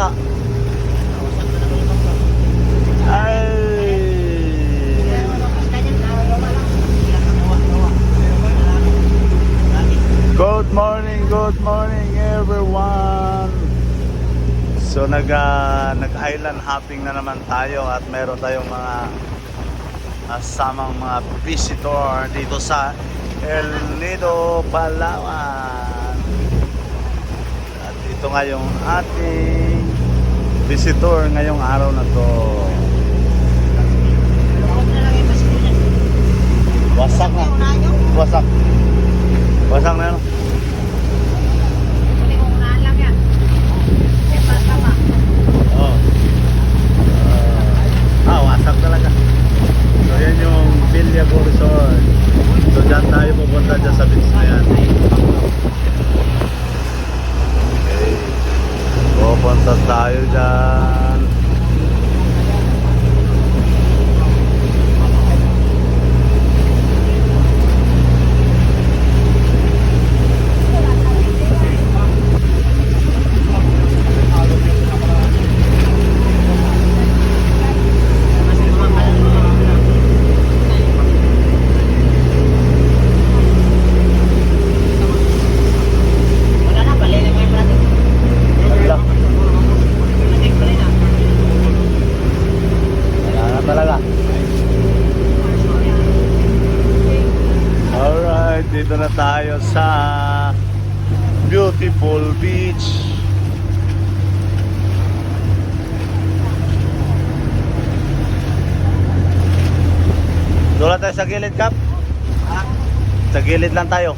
bangka. Ay. Good morning everyone. So nag-island hopping na naman tayo at meron tayong mga kasamang mga visitor dito sa El Nido, Palawan. At ito nga yung ating visitor ngayong araw na to. Wasak na. Wasak. Wasak na yun. Oh. Wasak talaga. So yan yung Villa Resort. So dyan tayo pupunta dyan sa beach na yan. Okay. Pupunta tayo dyan. Dito na tayo sa beautiful beach. Doon tayo sa gilid, Kap. Sa gilid lang tayo.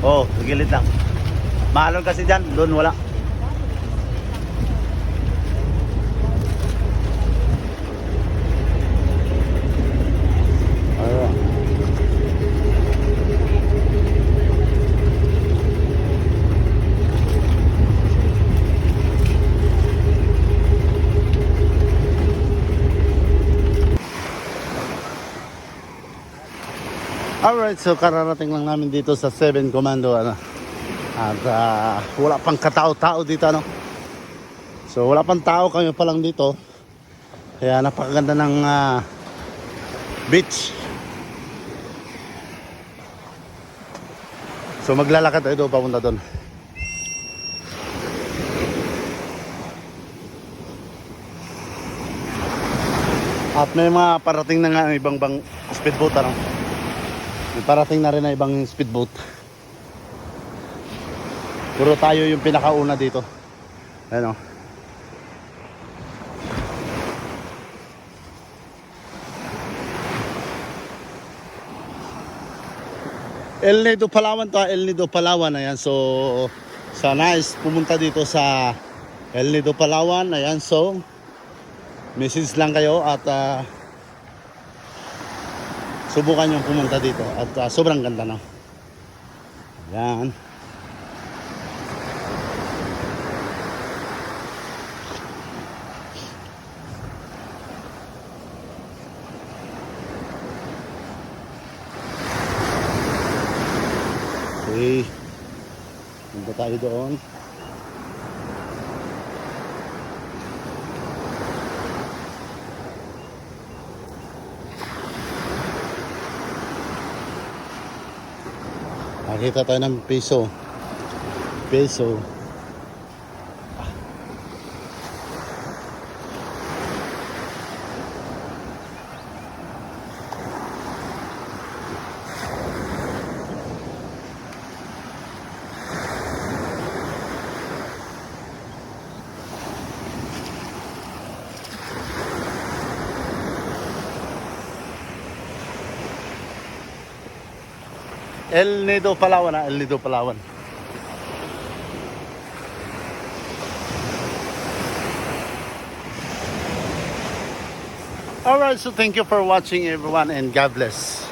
Oo, sa gilid lang. Mahalon kasi dyan, doon wala. Alright, so kararating lang namin dito sa 7 Commando at wala pang katao-tao dito so wala pang tao, kami pa lang dito, kaya napakaganda ng beach. So maglalakad tayo doon, papunta doon. At may mga parating na nga ibang speedboat May parating na rin na ibang speedboat. Puro tayo yung pinakauna dito. Ayan o. El Nido Palawan to, El Nido Palawan. Ayan, so sana is pumunta dito sa El Nido Palawan. Ayan, so message lang kayo at subukan yung pumunta dito at sobrang ganda na. Ayan. Okay. Punta tayo doon. Nakita tayo ng peso. El Nido Palawan, El Nido Palawan. Alright, so thank you for watching everyone and God bless.